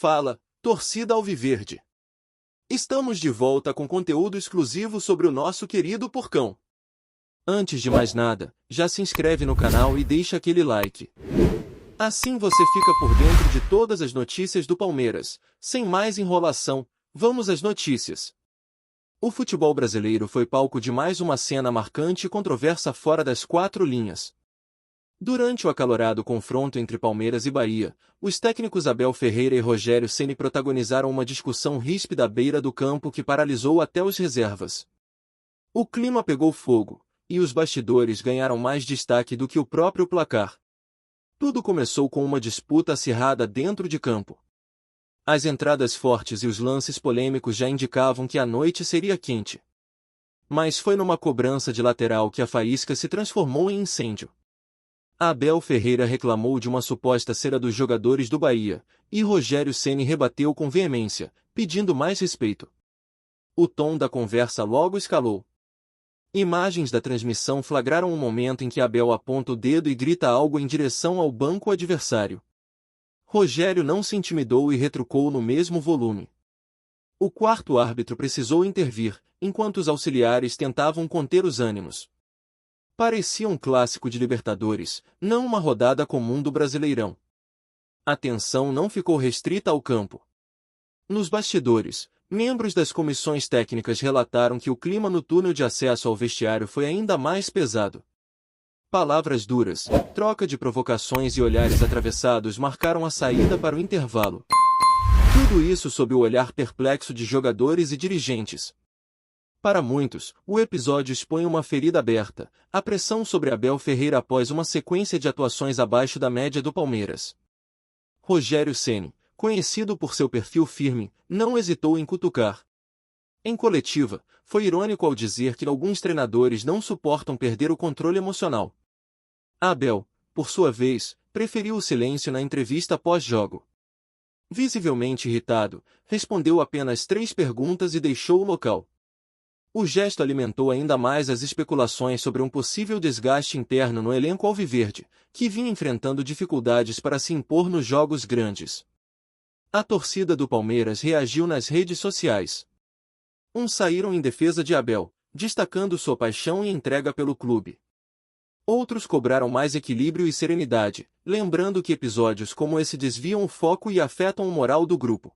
Fala, torcida alviverde! Estamos de volta com conteúdo exclusivo sobre o nosso querido Porcão. Antes de mais nada, já se inscreve no canal e deixa aquele like. Assim você fica por dentro de todas as notícias do Palmeiras. Sem mais enrolação, vamos às notícias. O futebol brasileiro foi palco de mais uma cena marcante e controversa fora das quatro linhas. Durante o acalorado confronto entre Palmeiras e Bahia, os técnicos Abel Ferreira e Rogério Ceni protagonizaram uma discussão ríspida à beira do campo que paralisou até os reservas. O clima pegou fogo, e os bastidores ganharam mais destaque do que o próprio placar. Tudo começou com uma disputa acirrada dentro de campo. As entradas fortes e os lances polêmicos já indicavam que a noite seria quente. Mas foi numa cobrança de lateral que a faísca se transformou em incêndio. Abel Ferreira reclamou de uma suposta cera dos jogadores do Bahia, e Rogério Ceni rebateu com veemência, pedindo mais respeito. O tom da conversa logo escalou. Imagens da transmissão flagraram um momento em que Abel aponta o dedo e grita algo em direção ao banco adversário. Rogério não se intimidou e retrucou no mesmo volume. O quarto árbitro precisou intervir, enquanto os auxiliares tentavam conter os ânimos. Parecia um clássico de Libertadores, não uma rodada comum do Brasileirão. A tensão não ficou restrita ao campo. Nos bastidores, membros das comissões técnicas relataram que o clima no túnel de acesso ao vestiário foi ainda mais pesado. Palavras duras, troca de provocações e olhares atravessados marcaram a saída para o intervalo. Tudo isso sob o olhar perplexo de jogadores e dirigentes. Para muitos, o episódio expõe uma ferida aberta, a pressão sobre Abel Ferreira após uma sequência de atuações abaixo da média do Palmeiras. Rogério Ceni, conhecido por seu perfil firme, não hesitou em cutucar. Em coletiva, foi irônico ao dizer que alguns treinadores não suportam perder o controle emocional. Abel, por sua vez, preferiu o silêncio na entrevista pós-jogo. Visivelmente irritado, respondeu apenas 3 perguntas e deixou o local. O gesto alimentou ainda mais as especulações sobre um possível desgaste interno no elenco alviverde, que vinha enfrentando dificuldades para se impor nos jogos grandes. A torcida do Palmeiras reagiu nas redes sociais. Uns saíram em defesa de Abel, destacando sua paixão e entrega pelo clube. Outros cobraram mais equilíbrio e serenidade, lembrando que episódios como esse desviam o foco e afetam o moral do grupo.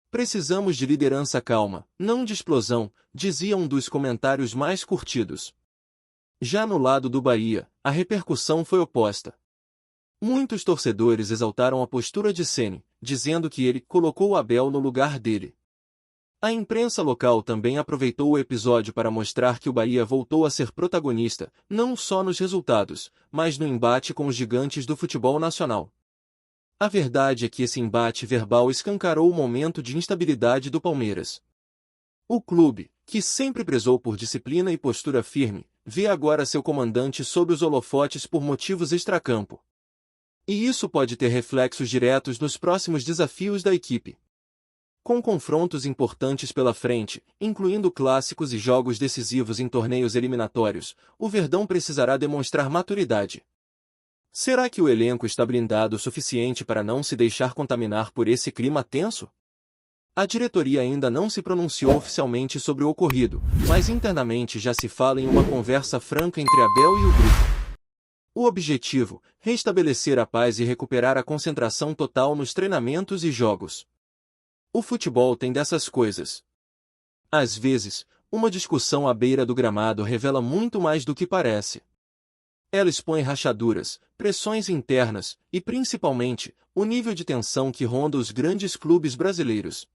Precisamos de liderança calma, não de explosão, dizia um dos comentários mais curtidos. Já no lado do Bahia, a repercussão foi oposta. Muitos torcedores exaltaram a postura de Ceni, dizendo que ele colocou Abel no lugar dele. A imprensa local também aproveitou o episódio para mostrar que o Bahia voltou a ser protagonista, não só nos resultados, mas no embate com os gigantes do futebol nacional. A verdade é que esse embate verbal escancarou o momento de instabilidade do Palmeiras. O clube, que sempre prezou por disciplina e postura firme, vê agora seu comandante sob os holofotes por motivos extracampo. E isso pode ter reflexos diretos nos próximos desafios da equipe. Com confrontos importantes pela frente, incluindo clássicos e jogos decisivos em torneios eliminatórios, o Verdão precisará demonstrar maturidade. Será que o elenco está blindado o suficiente para não se deixar contaminar por esse clima tenso? A diretoria ainda não se pronunciou oficialmente sobre o ocorrido, mas internamente já se fala em uma conversa franca entre Abel e o grupo. O objetivo, restabelecer a paz e recuperar a concentração total nos treinamentos e jogos. O futebol tem dessas coisas. Às vezes, uma discussão à beira do gramado revela muito mais do que parece. Ela expõe rachaduras, pressões internas e, principalmente, o nível de tensão que ronda os grandes clubes brasileiros.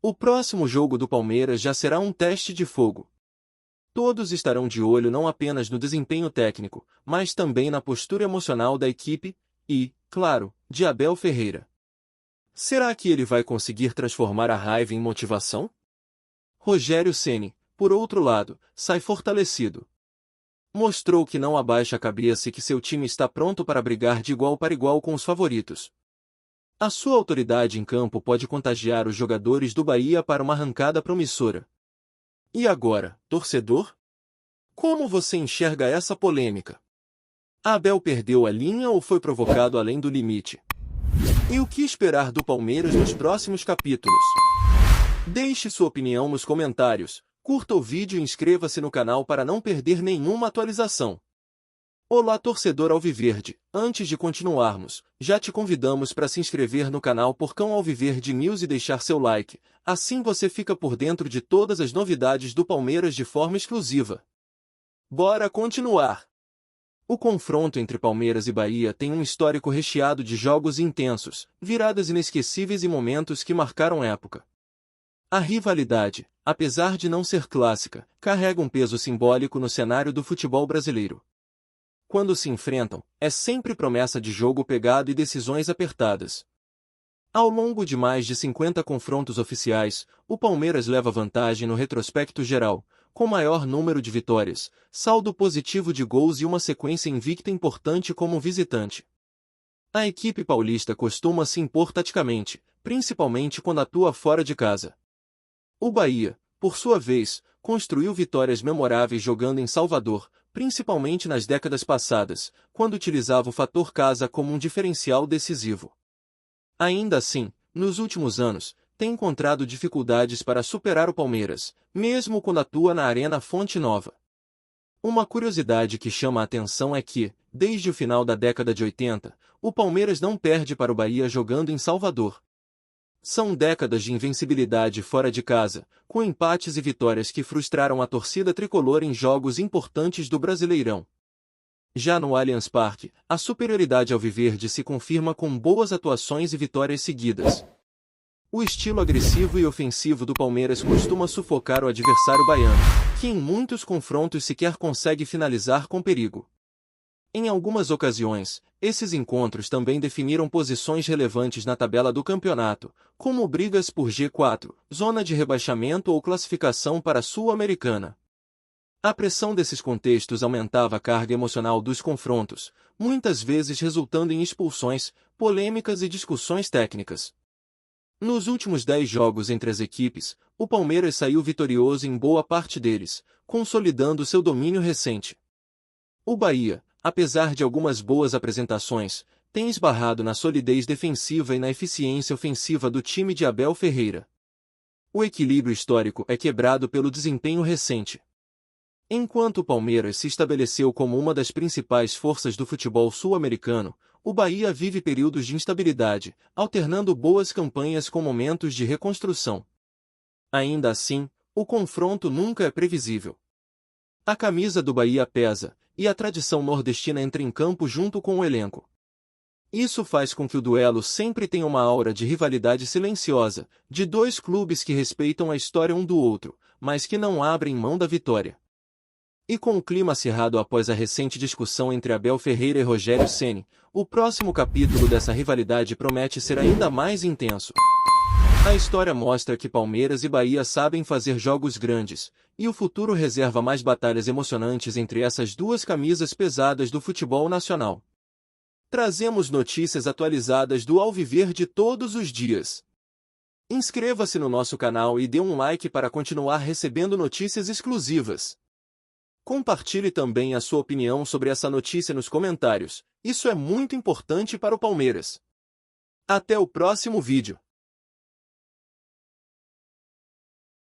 O próximo jogo do Palmeiras já será um teste de fogo. Todos estarão de olho não apenas no desempenho técnico, mas também na postura emocional da equipe e, claro, de Abel Ferreira. Será que ele vai conseguir transformar a raiva em motivação? Rogério Ceni, por outro lado, sai fortalecido. Mostrou que não abaixa a cabeça e que seu time está pronto para brigar de igual para igual com os favoritos. A sua autoridade em campo pode contagiar os jogadores do Bahia para uma arrancada promissora. E agora, torcedor? Como você enxerga essa polêmica? Abel perdeu a linha ou foi provocado além do limite? E o que esperar do Palmeiras nos próximos capítulos? Deixe sua opinião nos comentários, curta o vídeo e inscreva-se no canal para não perder nenhuma atualização. Olá torcedor alviverde, antes de continuarmos, já te convidamos para se inscrever no canal Porcão Alviverde News e deixar seu like, assim você fica por dentro de todas as novidades do Palmeiras de forma exclusiva. Bora continuar! O confronto entre Palmeiras e Bahia tem um histórico recheado de jogos intensos, viradas inesquecíveis e momentos que marcaram época. A rivalidade, apesar de não ser clássica, carrega um peso simbólico no cenário do futebol brasileiro. Quando se enfrentam, é sempre promessa de jogo pegado e decisões apertadas. Ao longo de mais de 50 confrontos oficiais, o Palmeiras leva vantagem no retrospecto geral, com maior número de vitórias, saldo positivo de gols e uma sequência invicta importante como visitante. A equipe paulista costuma se impor taticamente, principalmente quando atua fora de casa. O Bahia, por sua vez, construiu vitórias memoráveis jogando em Salvador, principalmente nas décadas passadas, quando utilizava o fator casa como um diferencial decisivo. Ainda assim, nos últimos anos, tem encontrado dificuldades para superar o Palmeiras, mesmo quando atua na Arena Fonte Nova. Uma curiosidade que chama a atenção é que, desde o final da década de 80, o Palmeiras não perde para o Bahia jogando em Salvador. São décadas de invencibilidade fora de casa, com empates e vitórias que frustraram a torcida tricolor em jogos importantes do Brasileirão. Já no Allianz Parque, a superioridade alviverde se confirma com boas atuações e vitórias seguidas. O estilo agressivo e ofensivo do Palmeiras costuma sufocar o adversário baiano, que em muitos confrontos sequer consegue finalizar com perigo. Em algumas ocasiões, esses encontros também definiram posições relevantes na tabela do campeonato, como brigas por G4, zona de rebaixamento ou classificação para a Sul-Americana. A pressão desses contextos aumentava a carga emocional dos confrontos, muitas vezes resultando em expulsões, polêmicas e discussões técnicas. Nos últimos 10 jogos entre as equipes, o Palmeiras saiu vitorioso em boa parte deles, consolidando seu domínio recente. O Bahia, apesar de algumas boas apresentações, tem esbarrado na solidez defensiva e na eficiência ofensiva do time de Abel Ferreira. O equilíbrio histórico é quebrado pelo desempenho recente. Enquanto o Palmeiras se estabeleceu como uma das principais forças do futebol sul-americano, o Bahia vive períodos de instabilidade, alternando boas campanhas com momentos de reconstrução. Ainda assim, o confronto nunca é previsível. A camisa do Bahia pesa, e a tradição nordestina entra em campo junto com o elenco. Isso faz com que o duelo sempre tenha uma aura de rivalidade silenciosa, de dois clubes que respeitam a história um do outro, mas que não abrem mão da vitória. E com o clima acirrado após a recente discussão entre Abel Ferreira e Rogério Ceni, o próximo capítulo dessa rivalidade promete ser ainda mais intenso. A história mostra que Palmeiras e Bahia sabem fazer jogos grandes, e o futuro reserva mais batalhas emocionantes entre essas duas camisas pesadas do futebol nacional. Trazemos notícias atualizadas do Alviverde todos os dias. Inscreva-se no nosso canal e dê um like para continuar recebendo notícias exclusivas. Compartilhe também a sua opinião sobre essa notícia nos comentários, isso é muito importante para o Palmeiras. Até o próximo vídeo.